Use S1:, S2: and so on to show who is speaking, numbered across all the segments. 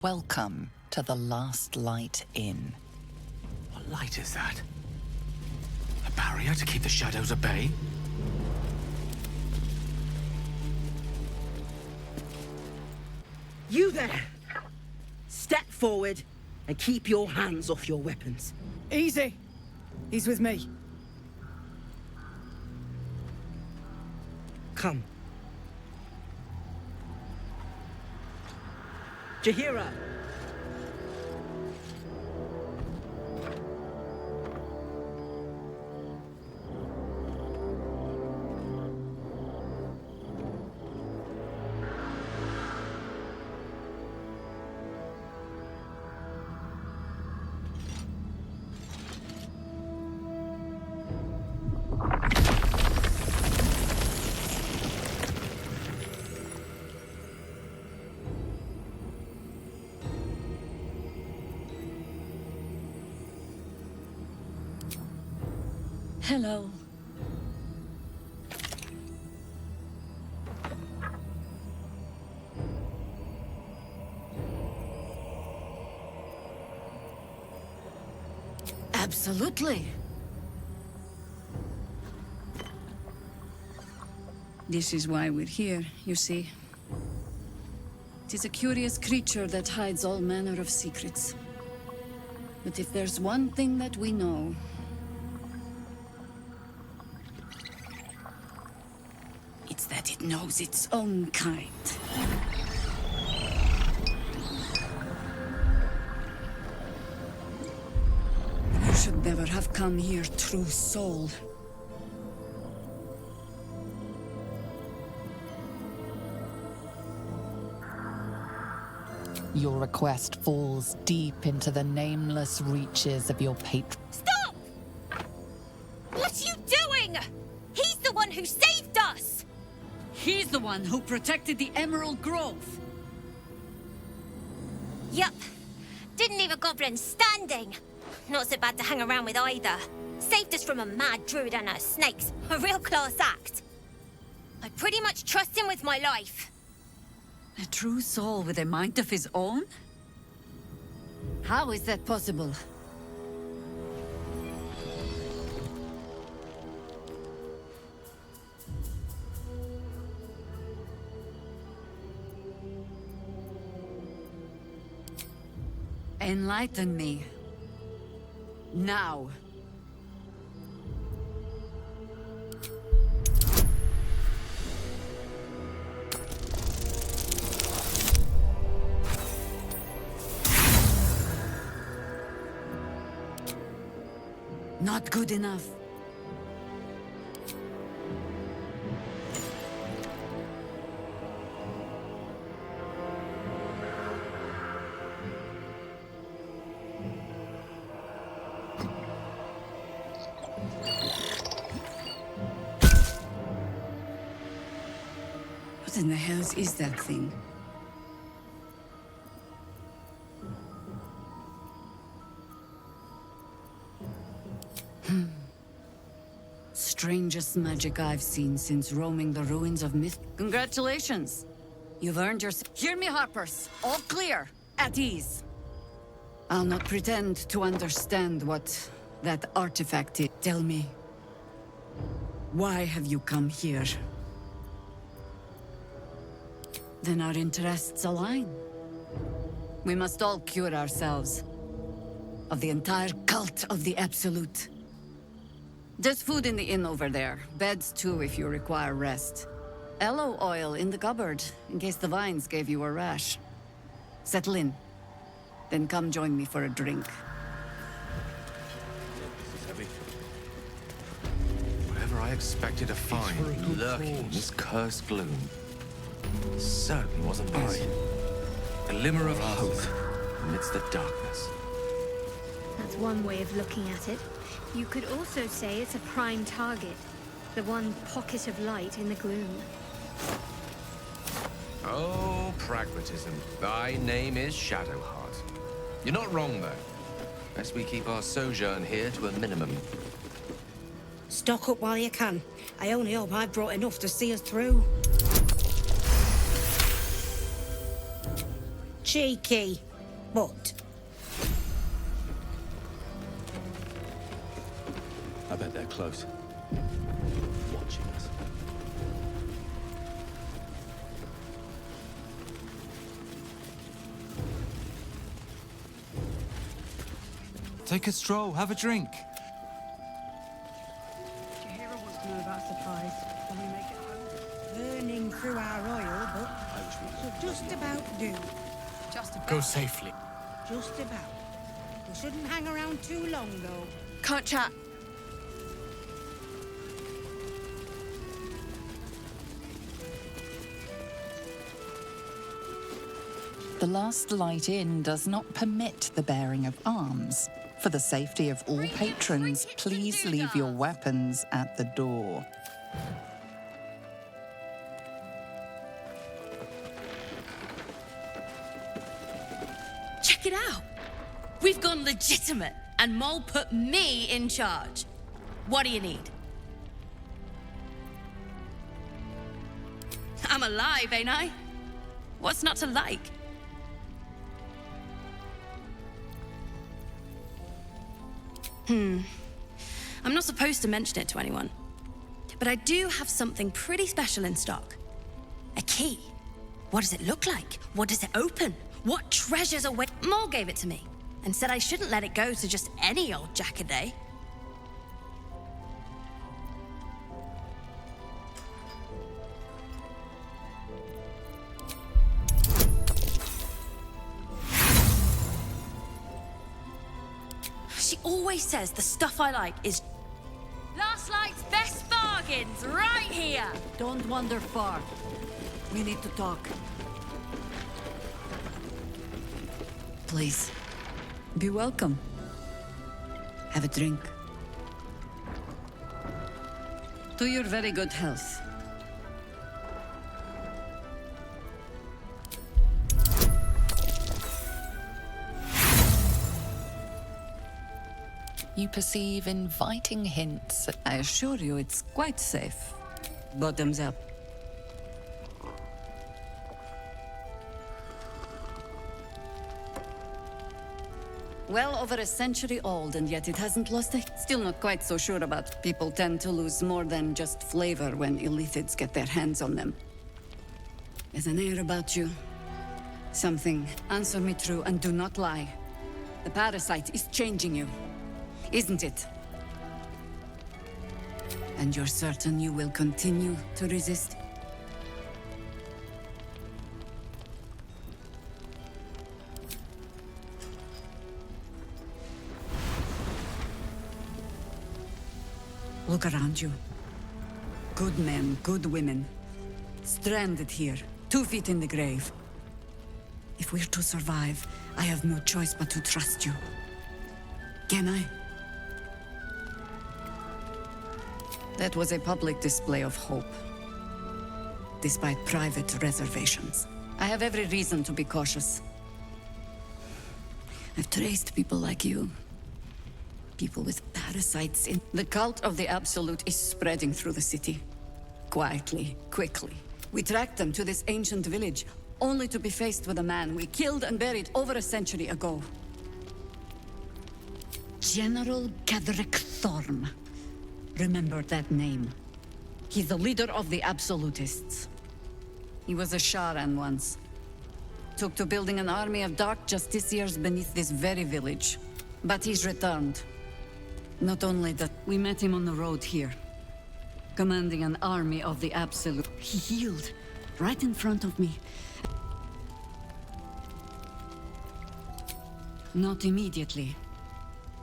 S1: Welcome to the Last Light Inn.
S2: What light is that? A barrier to keep the shadows at bay?
S3: You there! Step forward and keep your hands off your weapons.
S4: Easy. He's with me.
S3: Come. Jahira!
S5: Hello. Absolutely. This is why we're here, you see. It is a curious creature that hides all manner of secrets. But if there's one thing that we know, it's that it knows its own kind. You should never have come here, true soul.
S1: Your request falls deep into the nameless reaches of your patron.
S6: Stop! What are you doing? He's the one who saved us!
S5: He's the one who protected the Emerald Grove.
S6: Yup. Didn't leave a goblin standing. Not so bad to hang around with either. Saved us from a mad druid and her snakes. A real class act. I pretty much trust him with my life.
S5: A true soul with a mind of his own? How is that possible? Enlighten me. Now. Not good enough. What in the hells is that thing? Strangest magic I've seen since roaming the ruins of myth. Congratulations! You've earned your... Hear me, Harpers! All clear! At ease! I'll not pretend to understand what that artifact is. Tell me, why have you come here? Then our interests align. We must all cure ourselves of the entire cult of the Absolute. There's food in the inn over there. Beds too if you require rest. Aloe oil in the cupboard, in case the vines gave you a rash. Settle in. Then come join me for a drink.
S2: This is heavy. Whatever I expected to find lurking in this cursed gloom certainly wasn't this. A glimmer of hope amidst the darkness.
S7: That's one way of looking at it. You could also say it's a prime target. The one pocket of light in the gloom.
S2: Oh, pragmatism. Thy name is Shadowheart. You're not wrong, though. Best we keep our sojourn here to a minimum.
S8: Stock up while you can. I only hope I've brought enough to see us through. Cheeky. But
S9: I bet they're close. Watching us.
S2: Take a stroll, have a drink.
S8: Hero wants to know about a surprise when we make it home. Burning through our oil, but should just about do.
S4: Just about.
S10: Go safely.
S8: Just about. We shouldn't hang around too long, though.
S4: Can't chat.
S1: The last light in does not permit the bearing of arms. For the safety of all patrons, please leave your weapons at the door.
S11: Check it out. We've gone legitimate, and Mole put me in charge. What do you need? I'm alive, ain't I? What's not to like? I'm not supposed to mention it to anyone, but I do have something pretty special in stock. A key. What does it look like? What does it open? What treasures await? Mole gave it to me and said I shouldn't let it go to just any old jackaday. She always says the stuff I like is Last Light's best bargains right here.
S5: Don't wander far. We need to talk. Please, be welcome. Have a drink. To your very good health.
S1: You perceive inviting hints.
S5: I assure you it's quite safe. Bottoms up. Well over a century old, and yet it hasn't lost a... Still not quite so sure about. People tend to lose more than just flavor when illithids get their hands on them. There's an air about you. Something. Answer me true and do not lie. The parasite is changing you, isn't it? And you're certain you will continue to resist? Look around you. Good men, good women. Stranded here, 2 feet in the grave. If we're to survive, I have no choice but to trust you. Can I? That was a public display of hope, despite private reservations. I have every reason to be cautious. I've traced people like you. People with parasites in... The cult of the Absolute is spreading through the city. Quietly, quickly. We tracked them to this ancient village, only to be faced with a man we killed and buried over a century ago. General Gadrick Thorm. Remember that name. He's the leader of the Absolutists. He was a Sharan once. Took to building an army of dark justiciars beneath this very village. But he's returned. Not only that, we met him on the road here. Commanding an army of the Absolute. He healed, right in front of me. Not immediately.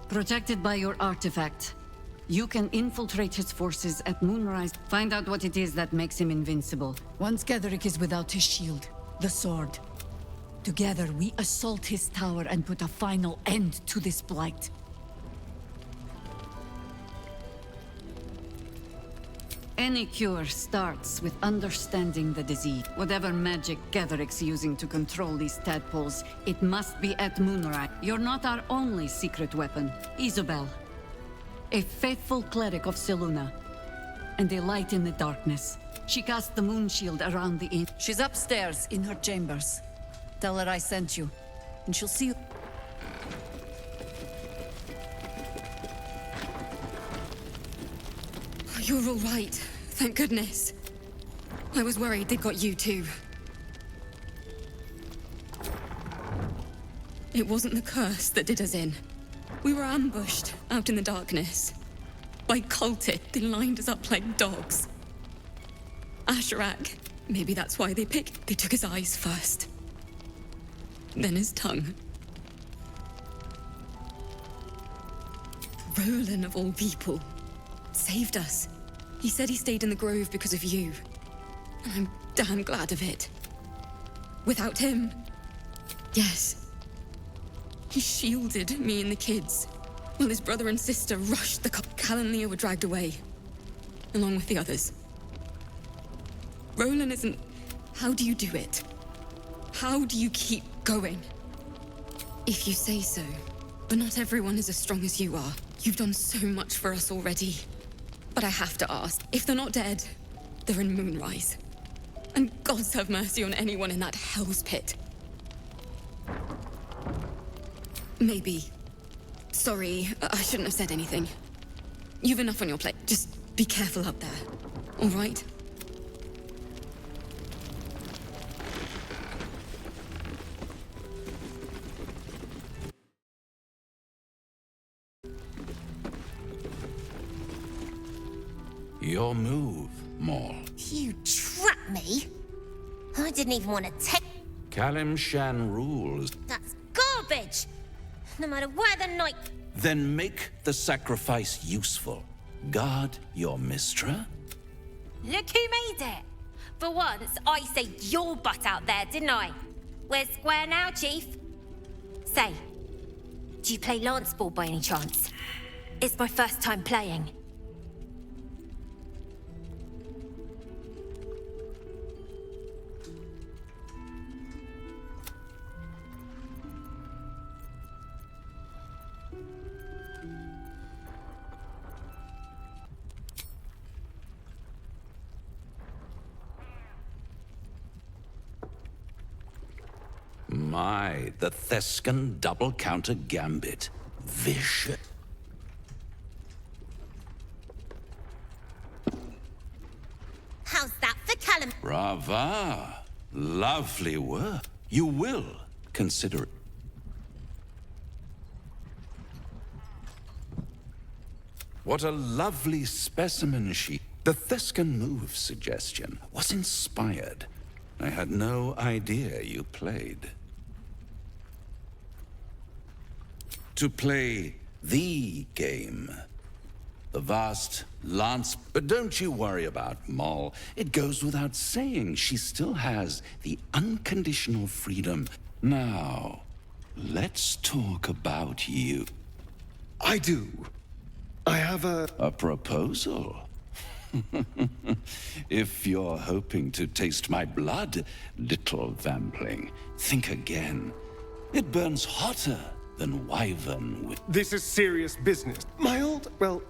S5: Protected by your artifact, you can infiltrate his forces at moonrise. Find out what it is that makes him invincible. Once Gadrick is without his shield, the sword. Together, we assault his tower and put a final end to this blight. Any cure starts with understanding the disease. Whatever magic Gadrick's using to control these tadpoles, it must be at moonrise. You're not our only secret weapon. Isobel, a faithful cleric of Seluna, and a light in the darkness. She cast the moon shield around the inn. She's upstairs in her chambers. Tell her I sent you. and she'll see you.
S11: You're all right. Thank goodness. I was worried they'd got you too. It wasn't the curse that did us in. We were ambushed out in the darkness. By cultists, they lined us up like dogs. Asherak, maybe that's why they took his eyes first. Then his tongue. Roland, of all people, saved us. He said he stayed in the grove because of you. And I'm damn glad of it. Without him, yes. He shielded me and the kids, while his brother and sister rushed the Cal and Leah were dragged away, along with the others. Roland isn't... How do you do it? How do you keep going? If you say so, but not everyone is as strong as you are. You've done so much for us already. But I have to ask, if they're not dead, they're in Moonrise. And gods have mercy on anyone in that hell's pit. Maybe. Sorry, I shouldn't have said anything. You've enough on your plate. Just be careful up there, all right?
S2: Your move, Maul.
S6: You trapped me? I didn't even want to take...
S2: Kalimshan rules.
S6: That's garbage! No matter where the night...
S2: Then make the sacrifice useful. Guard your mistra.
S6: Look who made it! For once, I saved your butt out there, didn't I? We're square now, Chief. Say, do you play lance ball by any chance? It's my first time playing.
S2: My, the Thescan double counter gambit. Vicious.
S6: How's that for Callum?
S2: Brava. Lovely work. You will consider it. What a lovely specimen she... The Thescan move suggestion was inspired. I had no idea you played. To play the game. The vast lance... But don't you worry about Moll. It goes without saying she still has the unconditional freedom. Now, let's talk about you.
S10: I do. I have
S2: a proposal. If you're hoping to taste my blood, little vampling, think again. It burns hotter than wyvern with...
S10: This is serious business. My old... Well,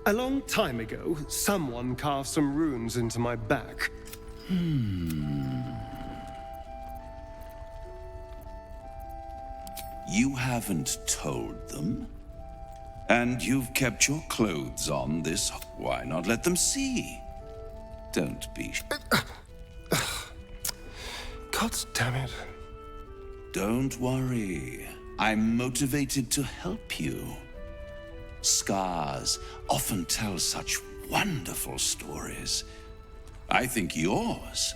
S10: a long time ago, someone carved some runes into my back.
S2: You haven't told them? And you've kept your clothes on this... Why not let them see? Don't be...
S10: God damn it.
S2: Don't worry. I'm motivated to help you. Scars often tell such wonderful stories. I think yours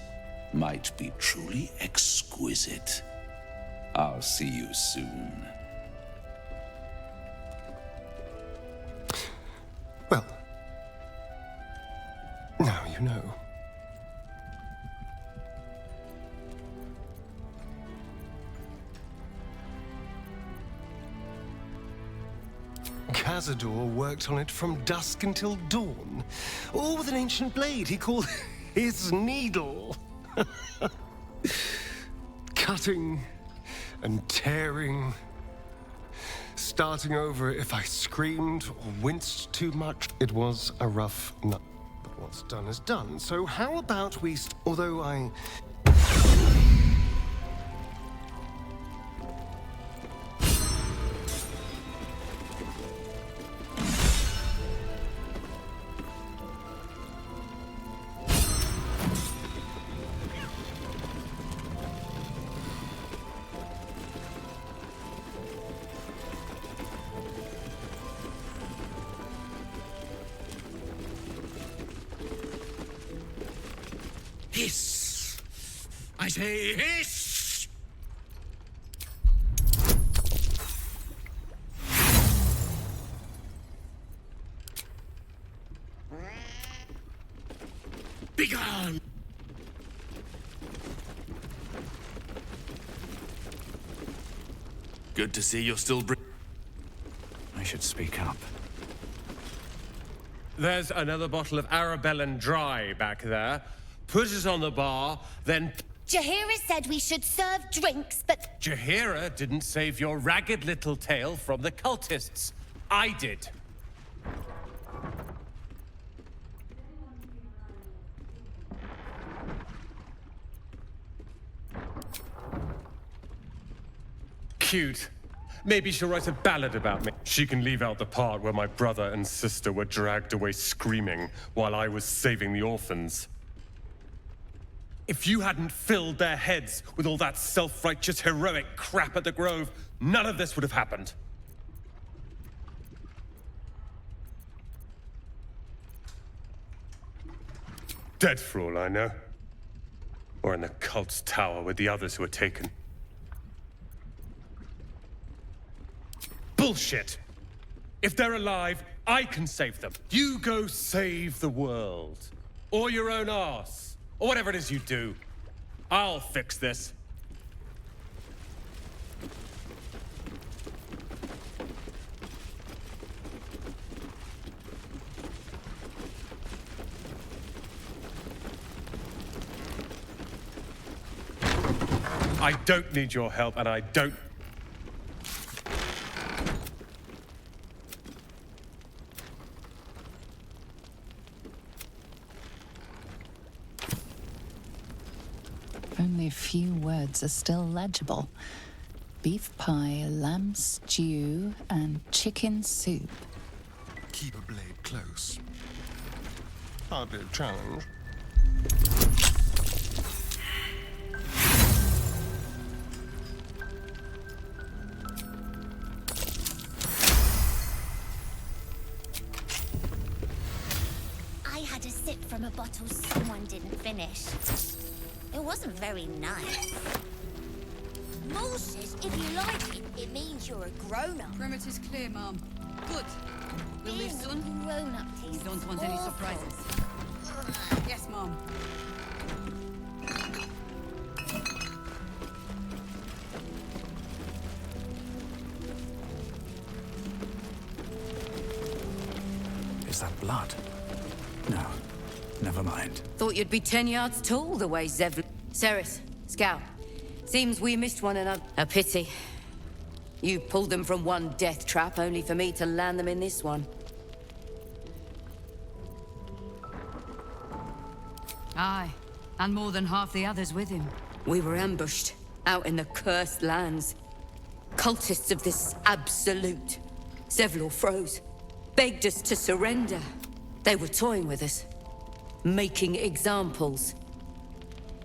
S2: might be truly exquisite. I'll see you soon.
S10: Well, now you know. Cazador worked on it from dusk until dawn, all with an ancient blade he called his needle. Cutting and tearing, starting over if I screamed or winced too much. It was a rough nut, but what's done is done. So how about we... Although I...
S2: say hiss! Begone! Good to see you're still I should speak up.
S10: There's another bottle of Arabellan Dry back there. Put it on the bar, then...
S6: Jaheira said we should serve drinks, but...
S10: Jaheira didn't save your ragged little tail from the cultists. I did. Cute. Maybe she'll write a ballad about me. She can leave out the part where my brother and sister were dragged away screaming while I was saving the orphans. If you hadn't filled their heads with all that self-righteous, heroic crap at the Grove, none of this would have happened. Dead for all I know. Or in the cult's tower with the others who were taken. Bullshit! If they're alive, I can save them. You go save the world. Or your own arse. Or whatever it is you do. I'll fix this. I don't need your help, and I don't...
S1: Only a few words are still legible. Beef pie, lamb stew, and chicken soup.
S10: Keep a blade close. Hardly a challenge.
S6: I had a sip from a bottle someone didn't finish. It wasn't very nice. Mole says if you like it, it means you're a grown-up.
S4: Perimeter's clear, Mom. Good. We'll leave soon.
S6: Grown-up
S4: We
S6: tastes
S4: don't want any
S6: awful.
S4: surprises. Yes, Mom.
S2: Is that blood? No. Never mind.
S5: Thought you'd be 10 yards tall the way Zev... Ceres, Scout. Seems we missed one another. A pity. You pulled them from one death trap, only for me to land them in this one.
S11: Aye, and more than half the others with him.
S5: We were ambushed, out in the cursed lands. Cultists of this absolute. Zevlor froze, begged us to surrender. They were toying with us, making examples.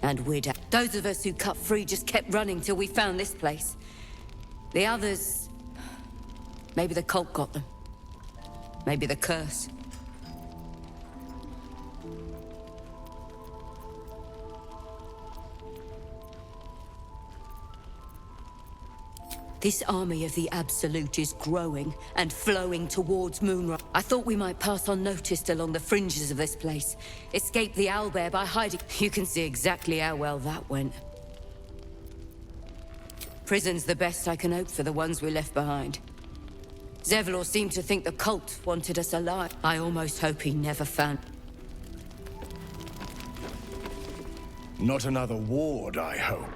S5: And we'd... Those of us who cut free just kept running till we found this place. The others... Maybe the cult got them. Maybe the curse. This army of the Absolute is growing and flowing towards Moonrise. I thought we might pass unnoticed along the fringes of this place. Escape the owlbear by hiding. You can see exactly how well that went. Prison's the best I can hope for the ones we left behind. Zevlor seemed to think the cult wanted us alive. I almost hope he never found...
S12: Not another ward, I hope.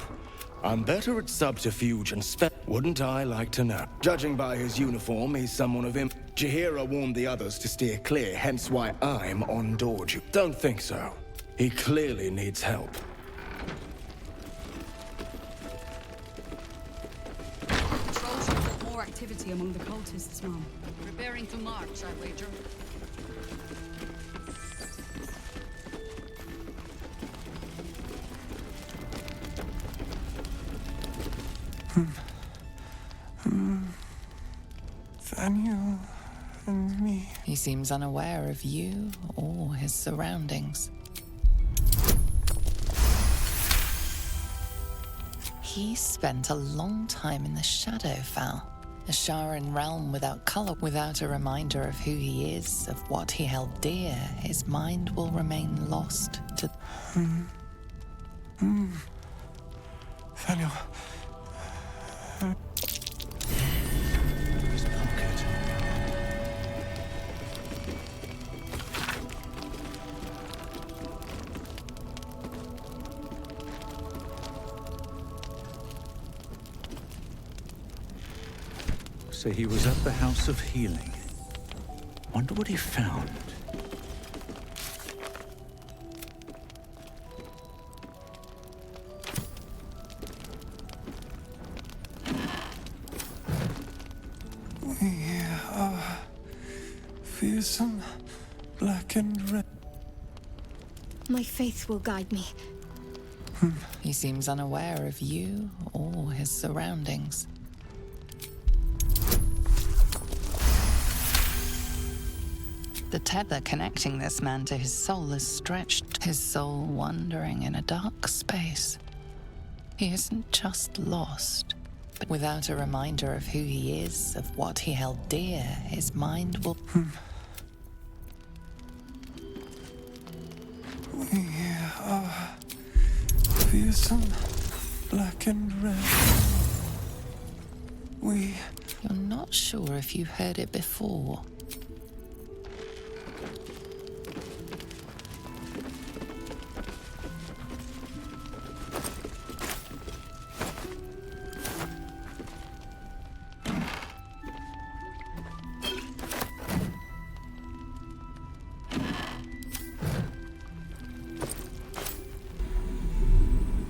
S12: I'm better at subterfuge and wouldn't I like to know? Judging by his uniform, he's someone of him. Jaheira warned the others to steer clear, hence why I'm on Dorju. Don't think so. He clearly needs help.
S4: Patrols report more activity among the cultists, Mom. Preparing to march, I wager.
S10: Daniel and me.
S1: He seems unaware of you or his surroundings. He spent a long time in the Shadowfell, a Sharan realm without color, without a reminder of who he is, of what he held dear. His mind will remain lost to...
S10: Daniel.
S9: His pocket. So he was at the House of Healing. Wonder what he found.
S10: We are fearsome, black and red.
S7: My faith will guide me.
S1: He seems unaware of you or his surroundings. The tether connecting this man to his soul is stretched, his soul wandering in a dark space. He isn't just lost, but without a reminder of who he is, of what he held dear, his mind will...
S10: We are fearsome, black and red.
S1: You're not sure if you heard it before.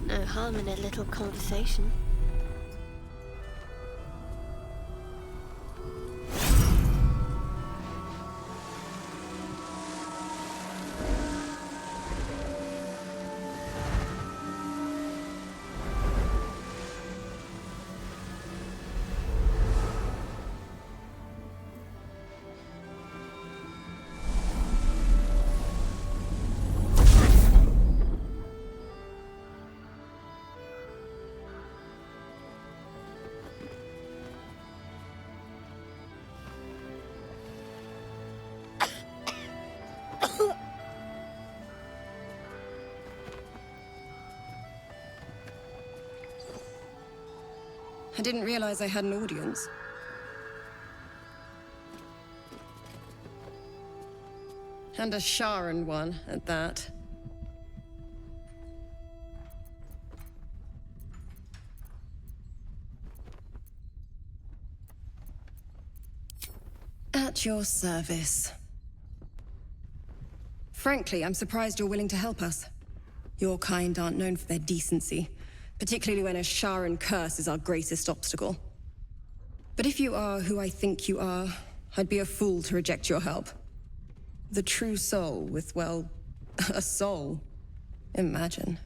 S7: No harm in a little conversation.
S13: I didn't realize I had an audience. And a Sharan one, at that. At your service. Frankly, I'm surprised you're willing to help us. Your kind aren't known for their decency, particularly when a Sharan curse is our greatest obstacle. But if you are who I think you are, I'd be a fool to reject your help. The true soul with, well, a soul. Imagine.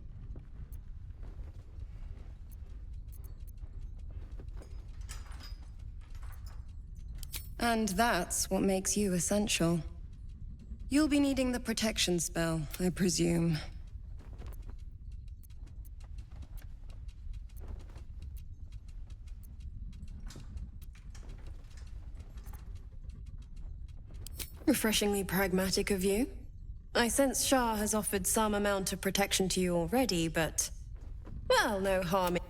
S13: And that's what makes you essential. You'll be needing the protection spell, I presume. Refreshingly pragmatic of you. I sense Shah has offered some amount of protection to you already, but... well, no harm in...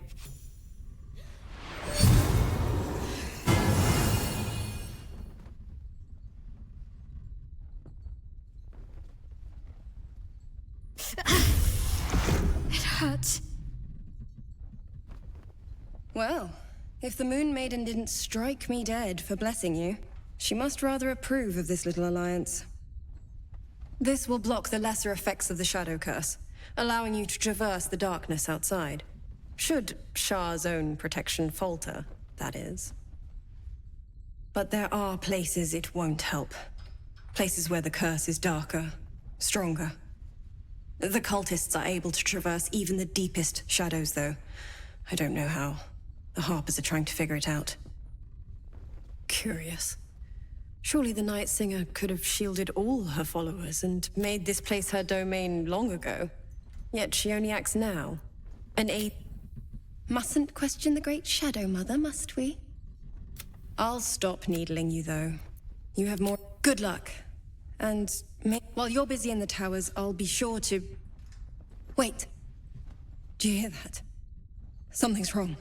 S7: It hurts.
S13: Well, if the Moon Maiden didn't strike me dead for blessing you, she must rather approve of this little alliance. This will block the lesser effects of the Shadow Curse, allowing you to traverse the darkness outside. Should Shah's own protection falter, that is. But there are places it won't help. Places where the curse is darker, stronger. The cultists are able to traverse even the deepest shadows, though. I don't know how. The Harpers are trying to figure it out. Curious. Surely the Night Singer could have shielded all her followers and made this place her domain long ago. Yet she only acts now. An aid... Mustn't question the Great Shadow Mother, must we? I'll stop needling you, though. You have more... Good luck. And while you're busy in the towers, I'll be sure to... Wait. Do you hear that? Something's wrong.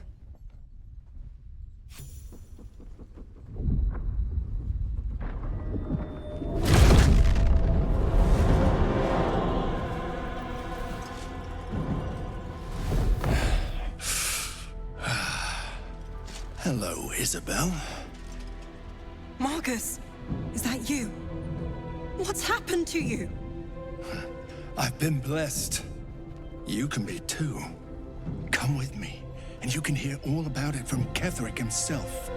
S14: Hello, Isabel.
S13: Marcus, is that you? What's happened to you?
S14: I've been blessed. You can be too. Come with me, and you can hear all about it from Ketherick himself.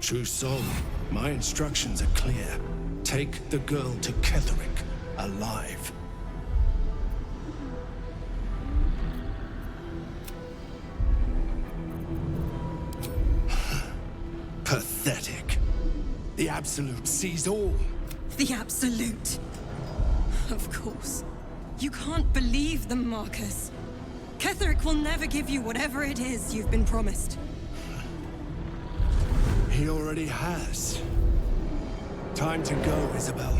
S14: True soul, my instructions are clear. Take the girl to Ketherick, alive. Pathetic. The Absolute sees all.
S13: The Absolute. Of course. You can't believe them, Marcus. Ketherick will never give you whatever it is you've been promised.
S14: He already has. Time to go, Isabel.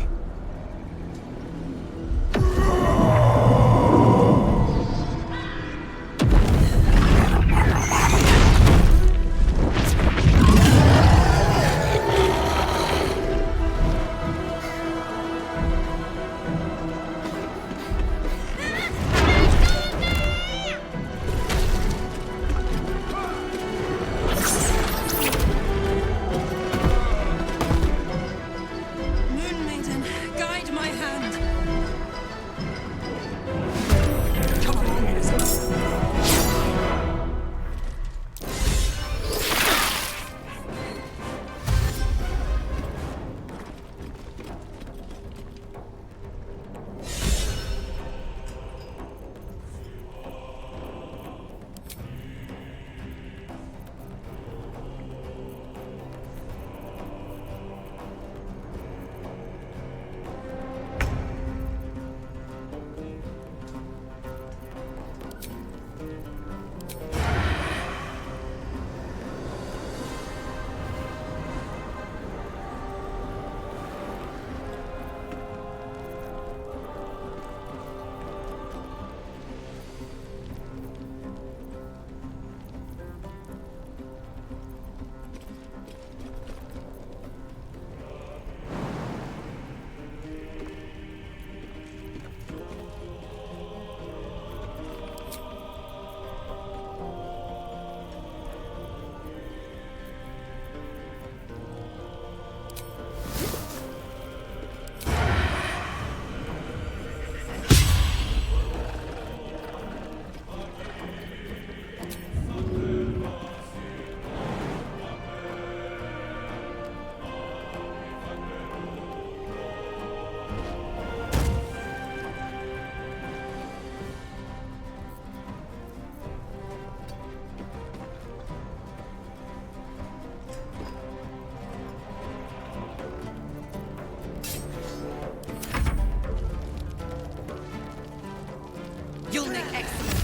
S13: You'll make excellent.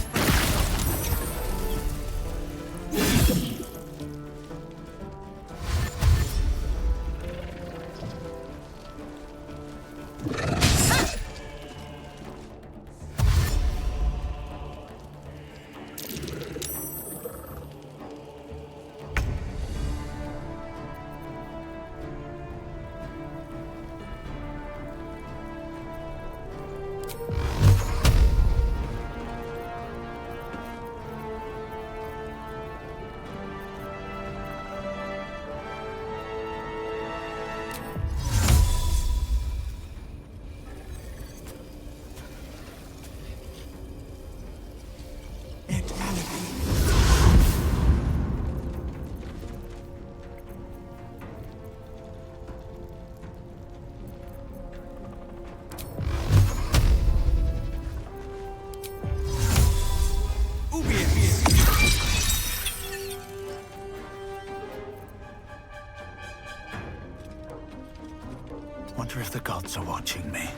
S14: Wonder if the gods are watching me.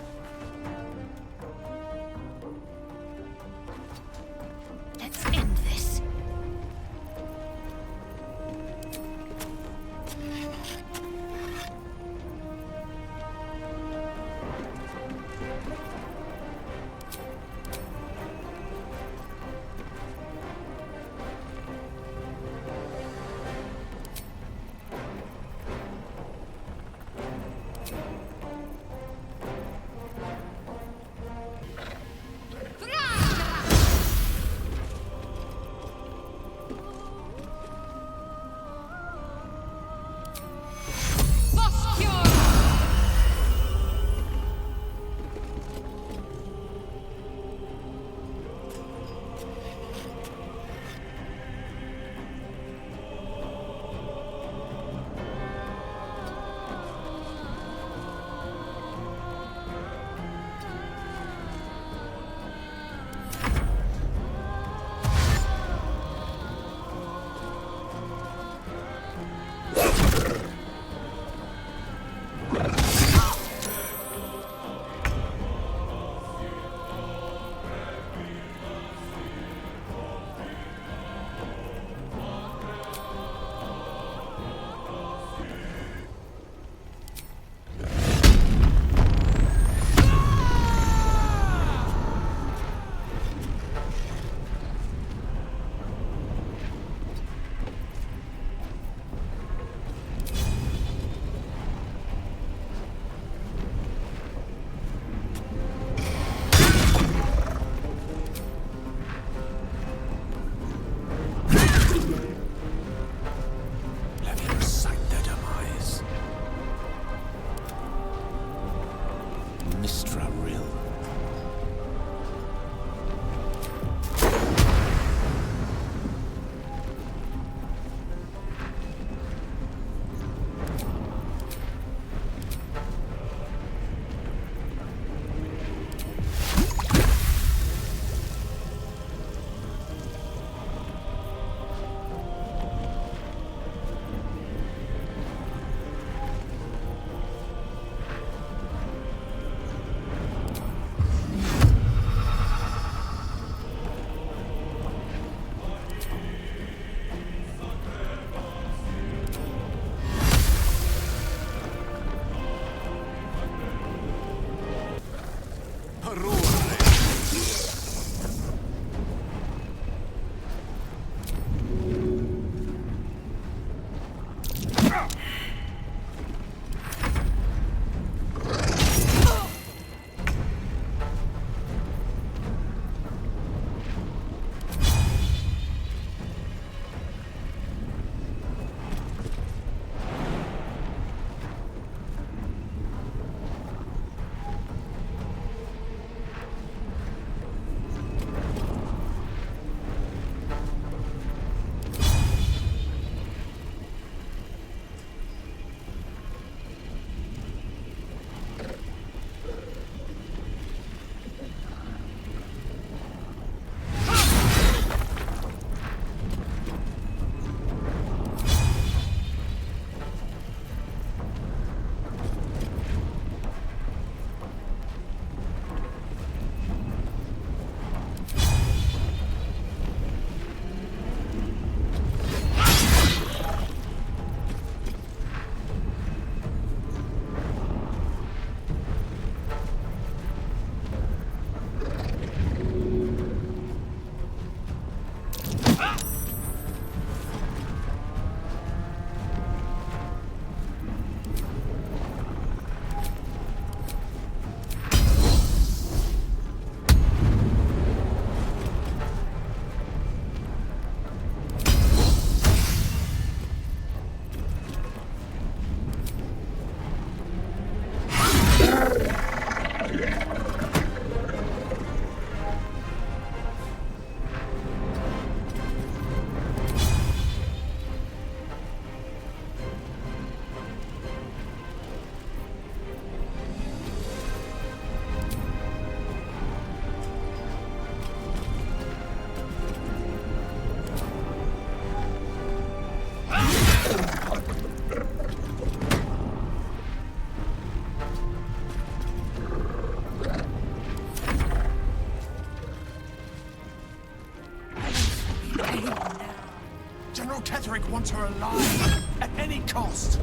S14: General Ketherick wants her alive, at any cost.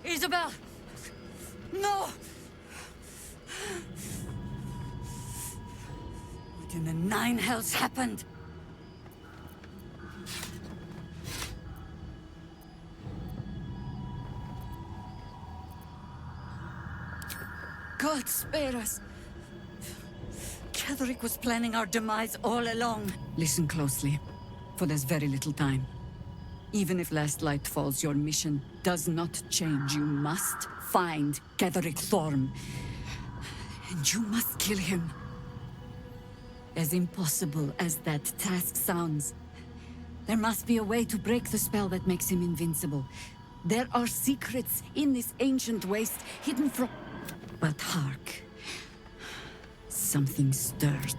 S5: Isabel! No! What in the nine hells happened? God spare us! Ketherick was planning our demise all along. Listen closely, for there's very little time. Even if last light falls, your mission does not change. You must find Ketherick Thorm. And you must kill him. As impossible as that task sounds, there must be a way to break the spell that makes him invincible. There are secrets in this ancient waste hidden from... But hark. Something stirs.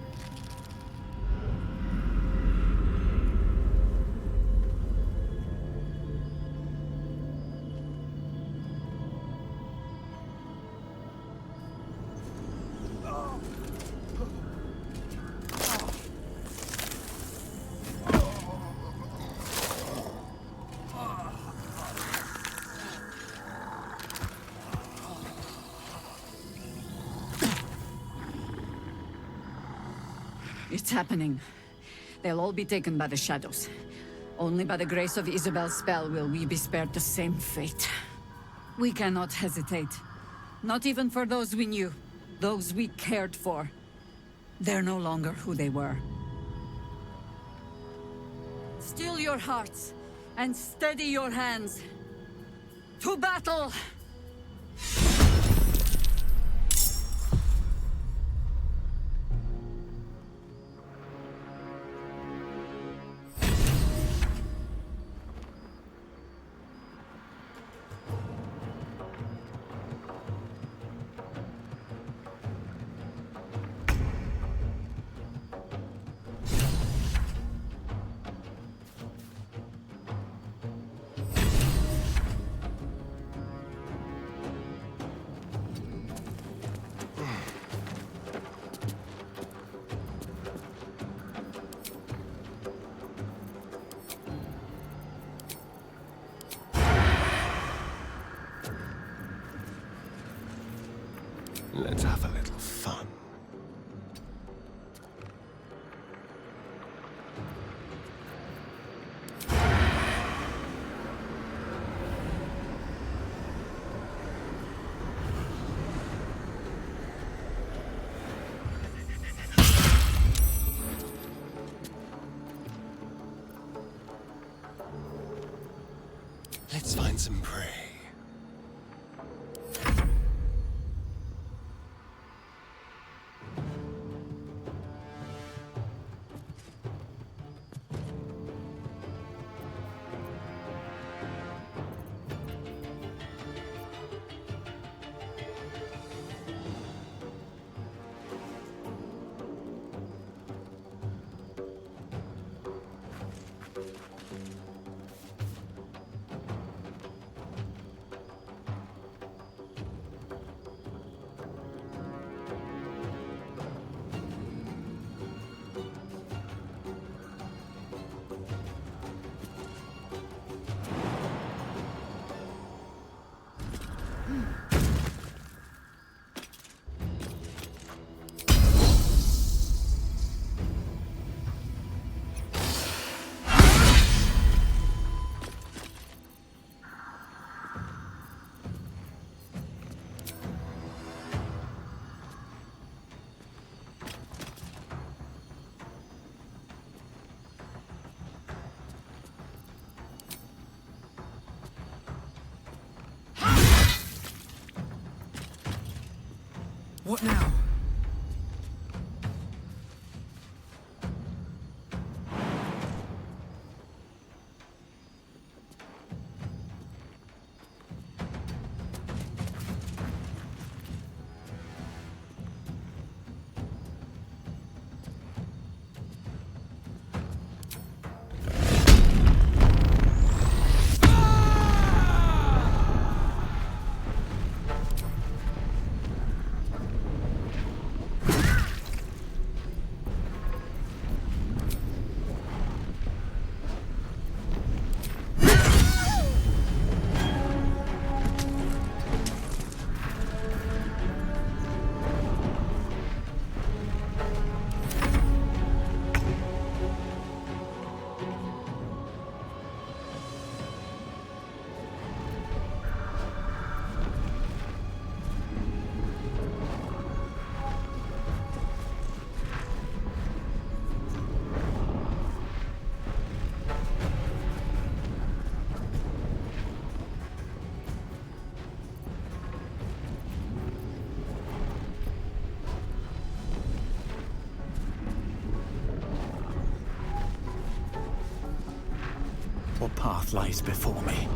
S5: It's happening. They'll all be taken by the shadows. Only by the grace of Isabel's spell will we be spared the same fate. We cannot hesitate. Not even for those we knew. Those we cared for. They're no longer who they were. Still your hearts, and steady your hands. To battle!
S10: Let's have a little fun. Let's find some prey.
S15: What now?
S16: What path lies before me?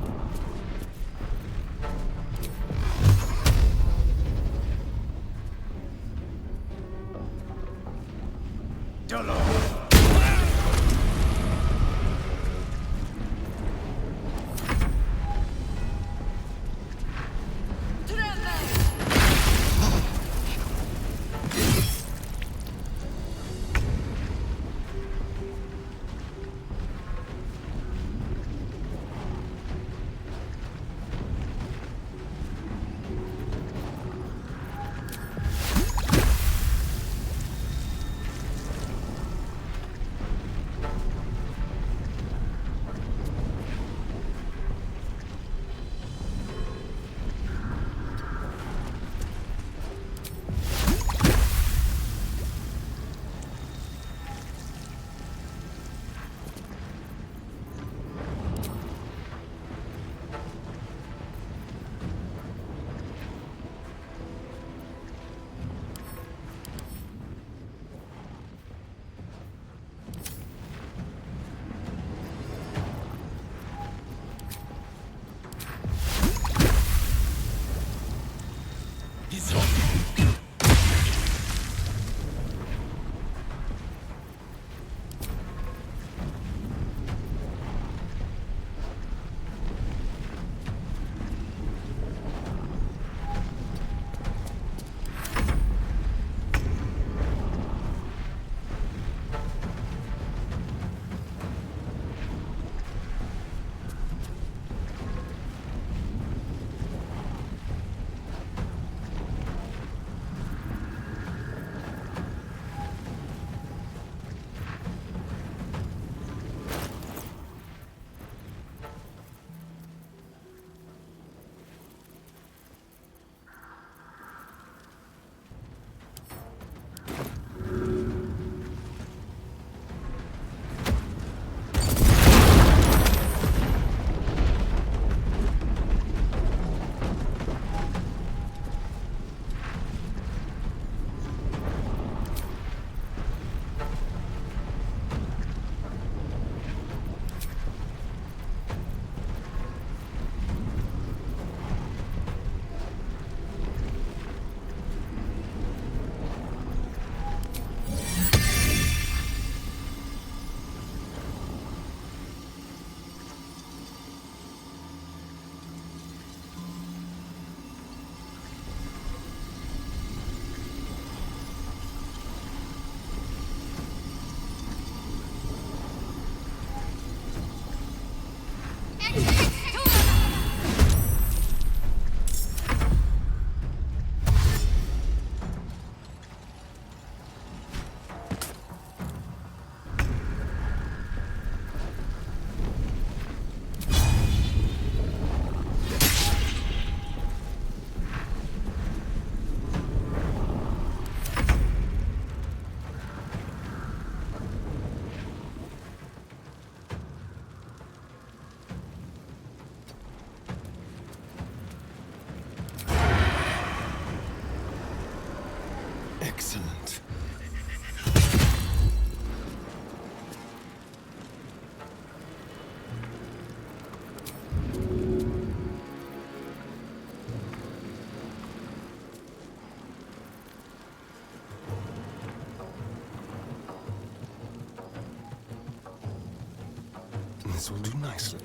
S10: This will do nicely.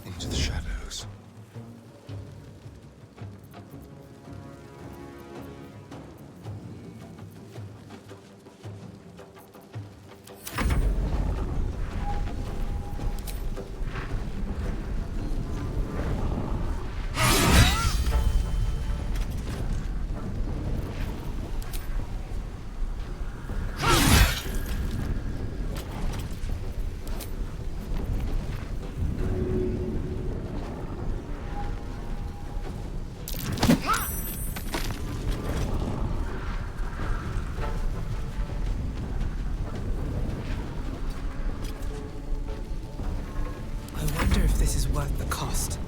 S10: Into the shadows.
S15: This is worth the cost.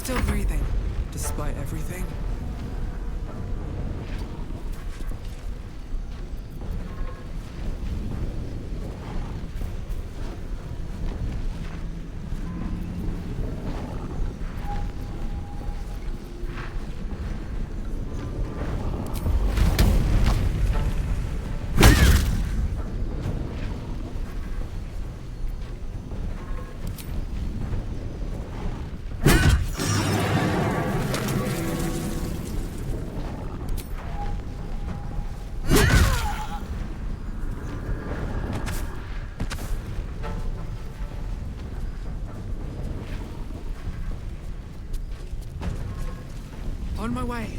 S15: still breathing, despite everything. On my way.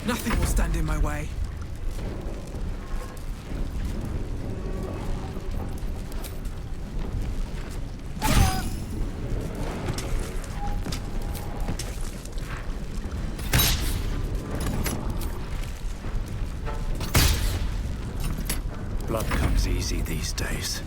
S15: Nothing will stand in my way.
S16: Blood comes easy these days.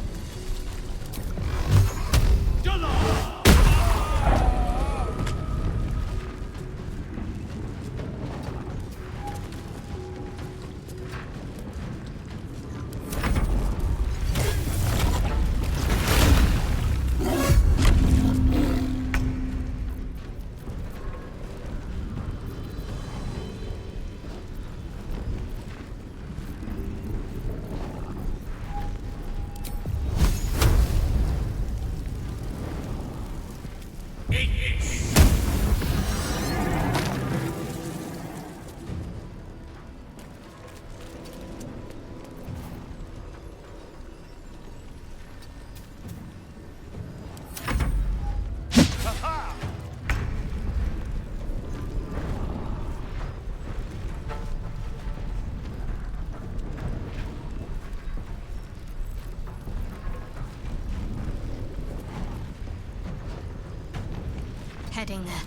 S7: Heading there.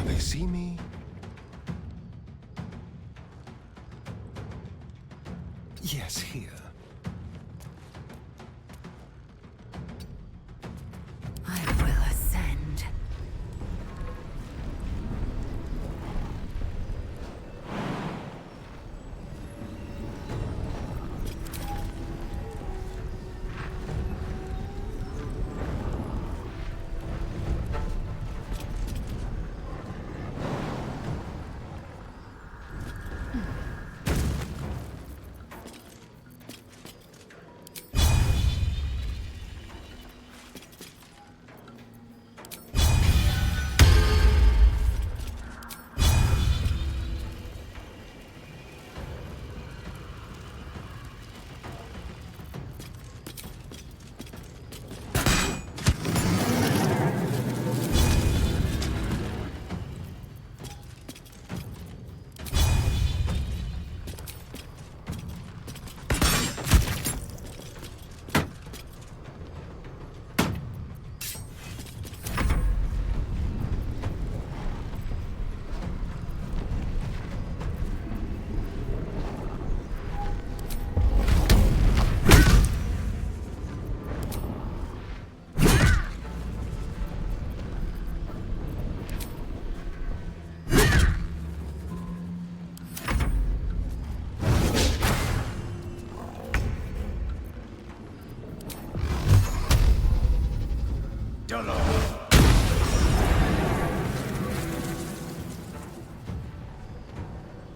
S10: They see me. Yes, here.
S5: I will ascend.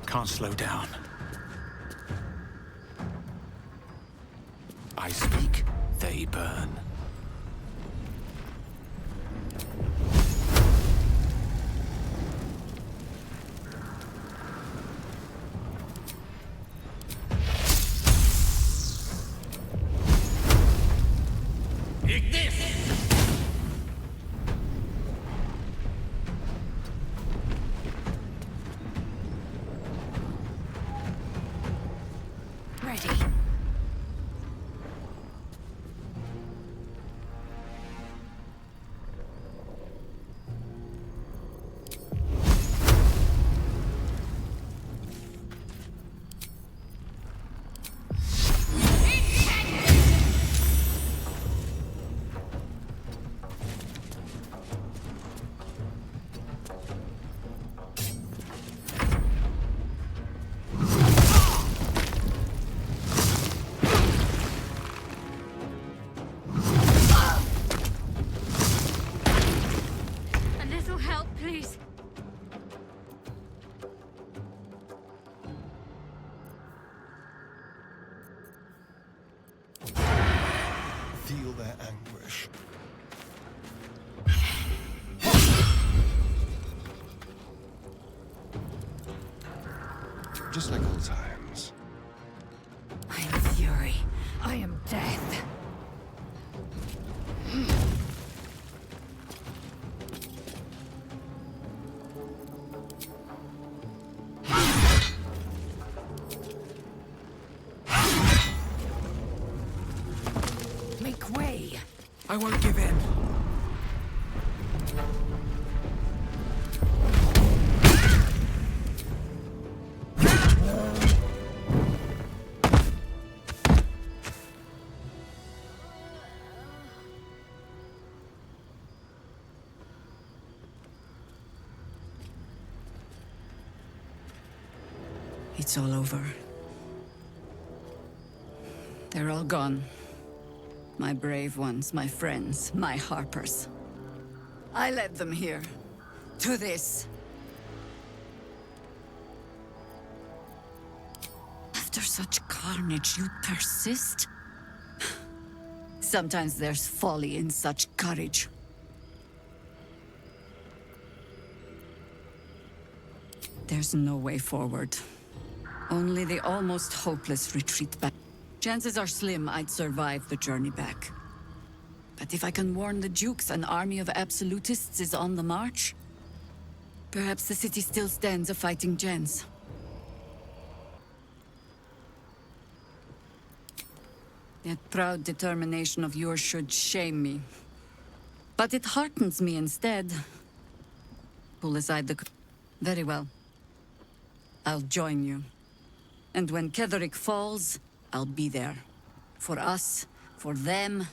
S16: Can't slow down.
S2: I speak,
S16: They burn.
S5: Ready.
S10: feel their anguish. Just like old times.
S5: I am fury. I am death.
S15: Make way! I won't give in.
S5: It's all over. They're all gone. My brave ones, my friends, my Harpers. I led them here. To this. After such carnage, you persist? Sometimes there's folly in such courage. There's no way forward. Only the almost hopeless retreat back. Chances are slim I'd survive the journey back. But if I can warn the Dukes an army of absolutists is on the march, perhaps the city still stands a fighting chance. That proud determination of yours should shame me. But it heartens me instead. Pull aside the... Very well. I'll join you. And when Ketherick falls, I'll be there. For us, for them,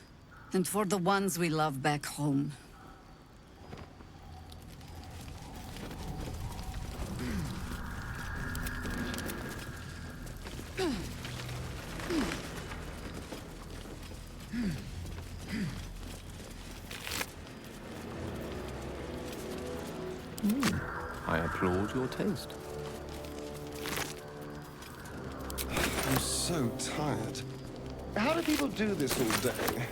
S5: and for the ones we love back home.
S9: I applaud your taste.
S10: I'm so tired. How do people do this all day?